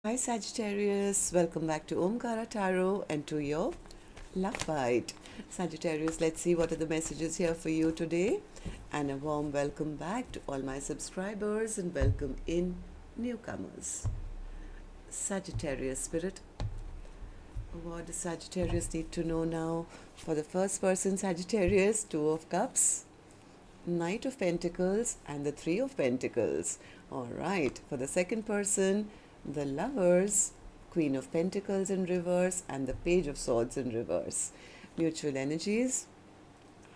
Hi Sagittarius, welcome back to Omkaratarot and to your love bite. Sagittarius, let's see what are the messages here for you today. And a warm welcome back to all my subscribers and welcome in newcomers. Sagittarius spirit, what does Sagittarius need to know now? For the first person, Sagittarius, Two of Cups, Knight of Pentacles and the Three of Pentacles. All right, for the second person, the Lovers, Queen of Pentacles in reverse and the Page of Swords in reverse. Mutual energies,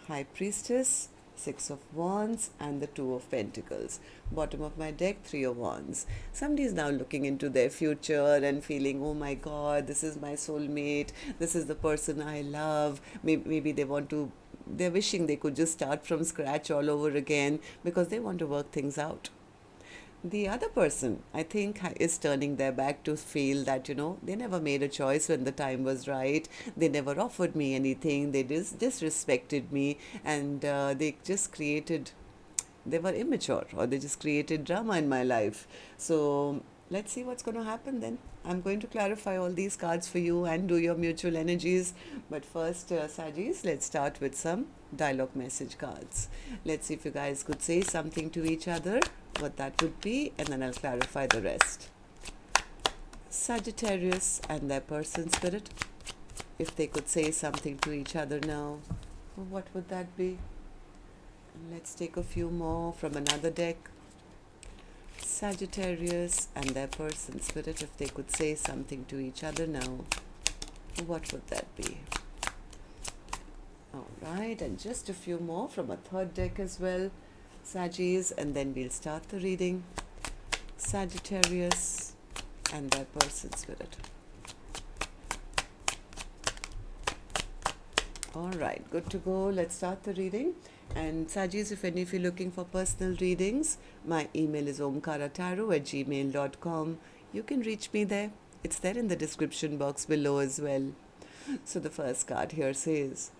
High Priestess, Six of Wands and the Two of Pentacles. Bottom of my deck, Three of Wands. Somebody is now looking into their future and feeling, oh my God, this is my soulmate. This is the person I love. Maybe they're wishing they could just start from scratch all over again because they want to work things out. The other person, I think, is turning their back to feel that, they never made a choice when the time was right. They never offered me anything. They disrespected me and they were immature or they just created drama in my life. So let's see what's going to happen then. I'm going to clarify all these cards for you and do your mutual energies. But first, Sagis, let's start with some dialogue message cards. Let's see if you guys could say something to each other, what that would be, and then I'll clarify the rest. Sagittarius and their person spirit, if they could say something to each other now, what would that be? Let's take a few more from another deck. Sagittarius and their person spirit, if they could say something to each other now, what would that be? Alright, and just a few more from a third deck as well, Sagittarius, and then we'll start the reading. Sagittarius and their person spirit. Alright, good to go. Let's start the reading. And Sagittarius, if any of you are looking for personal readings, my email is omkaratarot@gmail.com. You can reach me there. It's there in the description box below as well. So the first card here says,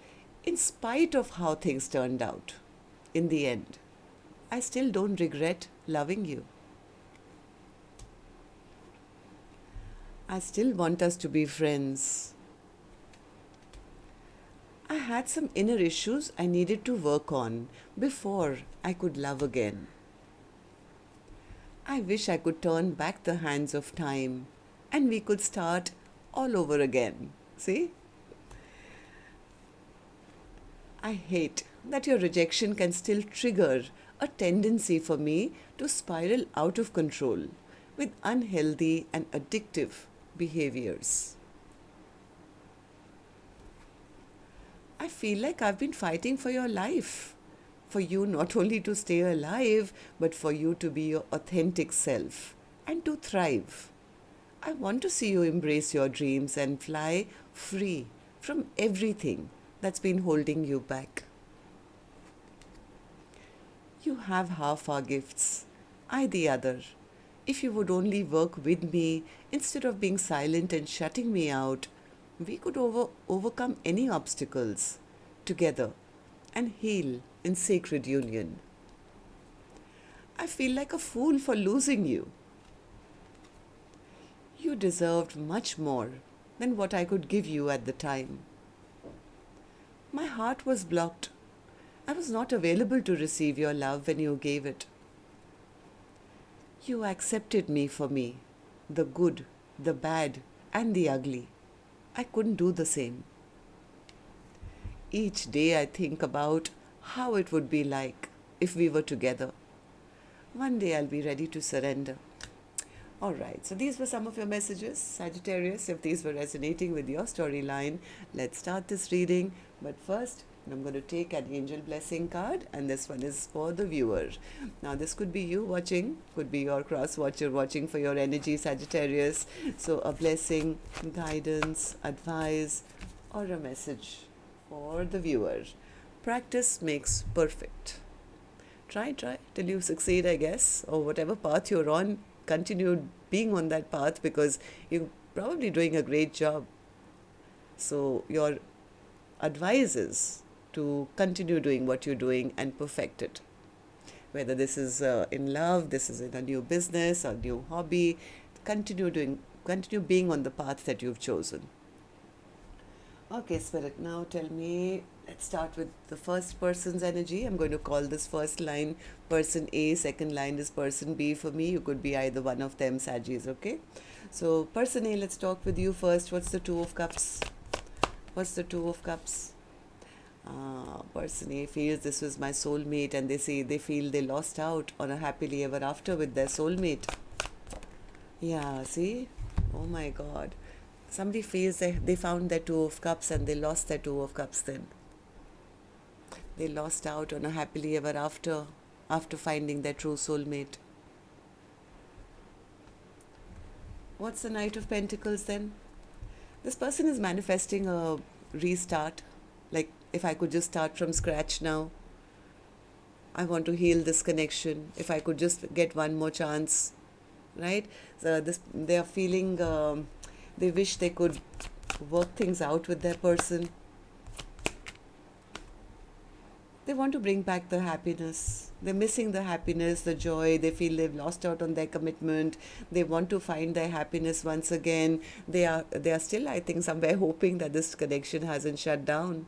in spite of how things turned out, in the end, I still don't regret loving you. I still want us to be friends. I had some inner issues I needed to work on before I could love again. I wish I could turn back the hands of time and we could start all over again. See? I hate that your rejection can still trigger a tendency for me to spiral out of control with unhealthy and addictive behaviors. I feel like I've been fighting for your life, for you not only to stay alive, but for you to be your authentic self and to thrive. I want to see you embrace your dreams and fly free from everything that's been holding you back. You have half our gifts, I the other. If you would only work with me instead of being silent and shutting me out, we could overcome any obstacles together and heal in sacred union. I feel like a fool for losing you. You deserved much more than what I could give you at the time. My heart was blocked. I was not available to receive your love when you gave it. You accepted me for me, the good, the bad, and the ugly. I couldn't do the same. Each day I think about how it would be like if we were together. One day I'll be ready to surrender. Alright, so these were some of your messages, Sagittarius. If these were resonating with your storyline, let's start this reading. But first, I'm going to take an angel blessing card, and this one is for the viewer. Now, this could be you watching, could be your cross watcher watching for your energy, Sagittarius. So, a blessing, guidance, advice, or a message for the viewer. Practice makes perfect. Try till you succeed, I guess, or whatever path you're on, continue being on that path because you're probably doing a great job. So, your advice is to continue doing what you're doing and perfect it. Whether this is in love, this is in a new business or new hobby, continue doing continue being on the path that you've chosen. Okay, Spirit, now tell me, let's start with the first person's energy. I'm going to call this first line person A, second line is person B for me. You could be either one of them, Saggies, okay? So, person A, let's talk with you first. What's the Two of Cups? What's the Two of Cups? Person A feels this was my soulmate, and they feel they lost out on a happily ever after with their soulmate. Yeah, see? Oh my God. Somebody feels they found their Two of Cups and they lost their Two of Cups then. They lost out on a happily ever after finding their true soulmate. What's the Knight of Pentacles then? This person is manifesting a restart. Like, if I could just start from scratch now. I want to heal this connection. If I could just get one more chance. Right? So they are feeling, they wish they could work things out with their person. They want to bring back the happiness. They're missing the happiness, the joy. They feel they've lost out on their commitment. They want to find their happiness once again. They are still, I think, somewhere hoping that this connection hasn't shut down,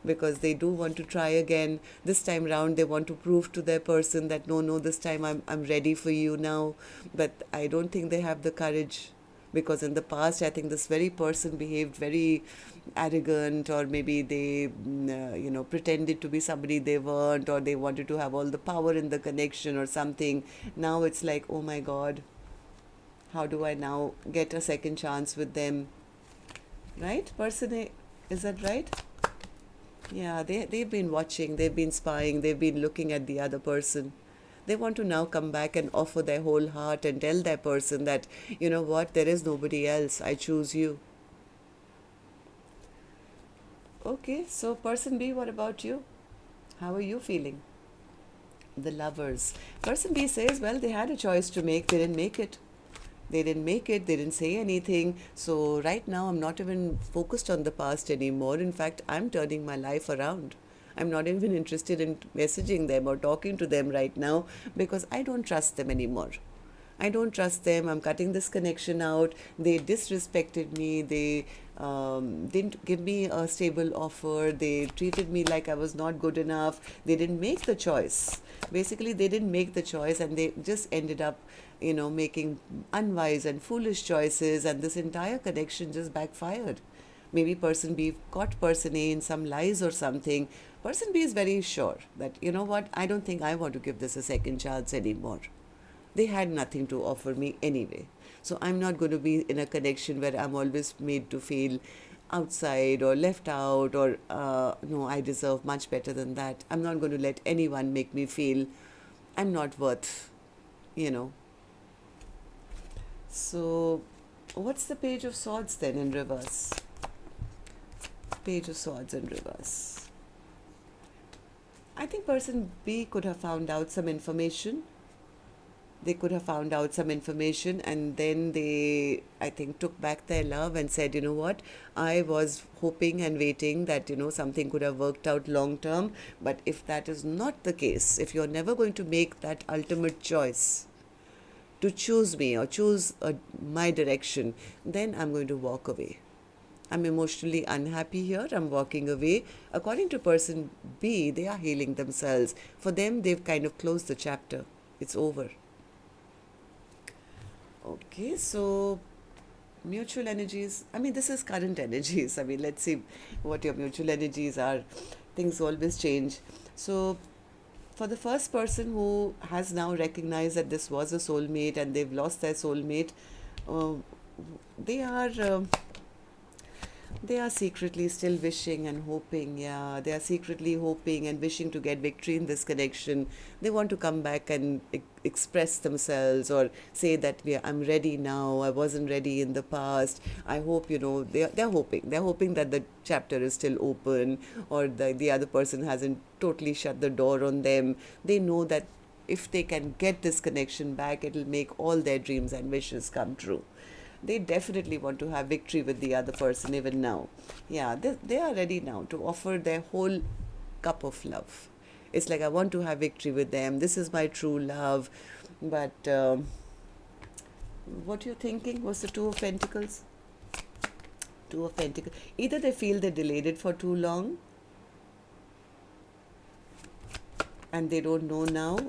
because they do want to try again. This time round, they want to prove to their person that no, this time I'm ready for you now. But I don't think they have the courage, because in the past, I think this very person behaved very arrogant, or maybe they, pretended to be somebody they weren't, or they wanted to have all the power in the connection or something. Now it's like, oh my God, how do I now get a second chance with them? Right? Person A, is that right? Yeah, they've been watching, they've been spying, they've been looking at the other person. They want to now come back and offer their whole heart and tell their person that, you know what, there is nobody else, I choose you. Okay, so person B, what about you? How are you feeling? The Lovers. Person B says, well, they had a choice to make, they didn't make it. They didn't say anything. So right now I'm not even focused on the past anymore. In fact, I'm turning my life around. I'm not even interested in messaging them or talking to them right now, because I don't trust them anymore. I don't trust them. I'm cutting this connection out. They disrespected me. They didn't give me a stable offer. They treated me like I was not good enough. They didn't make the choice. Basically, they didn't make the choice, and they just ended up, making unwise and foolish choices, and this entire connection just backfired. Maybe person B caught person A in some lies or something. Person B is very sure that, you know what, I don't think I want to give this a second chance anymore. They had nothing to offer me anyway. So I'm not going to be in a connection where I'm always made to feel outside or left out, or no, I deserve much better than that. I'm not going to let anyone make me feel I'm not worth, So what's the Page of Swords then in reverse? Page of Swords in reverse. I think person B could have found out some information. They could have found out some information, and then they, I think, took back their love and said, you know what, I was hoping and waiting that, something could have worked out long term. But if that is not the case, if you're never going to make that ultimate choice to choose me or choose my direction, then I'm going to walk away. I'm emotionally unhappy here. I'm walking away. According to person B, they are healing themselves. For them, they've kind of closed the chapter. It's over. Okay, so mutual energies. This is current energies. Let's see what your mutual energies are. Things always change. So for the first person who has now recognized that this was a soulmate and they've lost their soulmate, they are secretly still wishing and hoping. Yeah, they are secretly hoping and wishing to get victory in this connection. They want to come back and express themselves, or say that I'm ready now. I wasn't ready in the past. I hope, they're hoping. They're hoping that the chapter is still open, or the other person hasn't totally shut the door on them. They know that if they can get this connection back, it'll make all their dreams and wishes come true. They definitely want to have victory with the other person even now. Yeah, they are ready now to offer their whole cup of love. It's like, I want to have victory with them. This is my true love. But What you're thinking was the Two of Pentacles. Two of Pentacles. Either they feel they delayed it for too long and they don't know now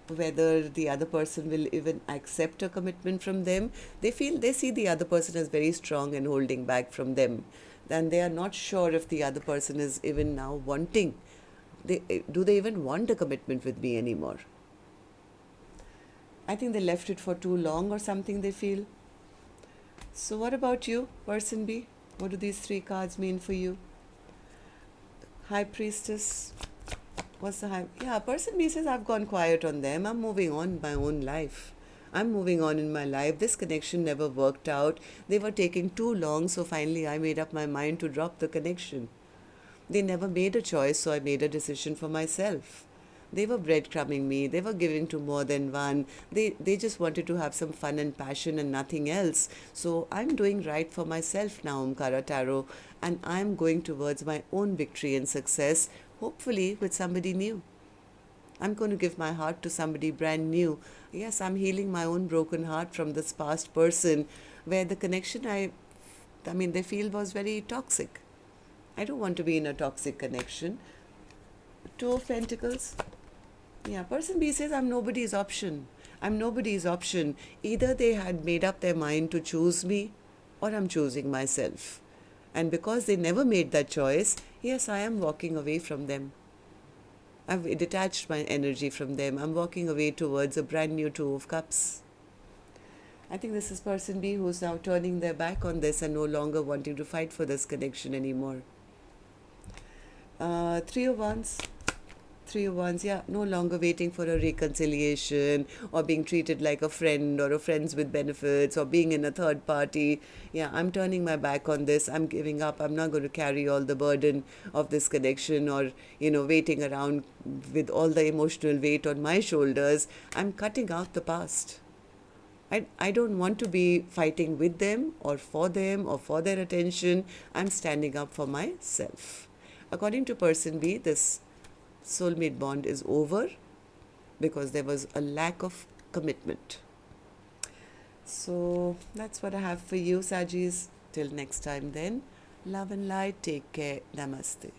whether the other person will even accept a commitment from them. They see the other person as very strong and holding back from them. And they are not sure if the other person is even now wanting. Do they even want a commitment with me anymore? I think they left it for too long or something, they feel. So what about you, person B? What do these three cards mean for you? High Priestess. What's the high? Yeah, person B says, I've gone quiet on them. I'm moving on in my own life. I'm moving on in my life. This connection never worked out. They were taking too long, so finally I made up my mind to drop the connection. They never made a choice, so I made a decision for myself. They were breadcrumbing me. They were giving to more than one. They just wanted to have some fun and passion and nothing else. So I'm doing right for myself now, Omkaratarot, and I'm going towards my own victory and success, hopefully with somebody new. I'm going to give my heart to somebody brand new. Yes, I'm healing my own broken heart from this past person where the connection they feel was very toxic. I don't want to be in a toxic connection. Two of Pentacles. Yeah, person B says, I'm nobody's option. I'm nobody's option. Either they had made up their mind to choose me or I'm choosing myself. And because they never made that choice, yes, I am walking away from them. I've detached my energy from them. I'm walking away towards a brand new Two of Cups. I think this is person B who's now turning their back on this and no longer wanting to fight for this connection anymore. Three of Wands. Three of Wands, yeah, no longer waiting for a reconciliation or being treated like a friend or a friends with benefits or being in a third party. Yeah, I'm turning my back on this. I'm giving up. I'm not going to carry all the burden of this connection or, waiting around with all the emotional weight on my shoulders. I'm cutting out the past. I don't want to be fighting with them or for their attention. I'm standing up for myself. According to person B, this soulmate bond is over because there was a lack of commitment. So that's what I have for you, Sagis. Till next time then, love and light. Take care. Namaste.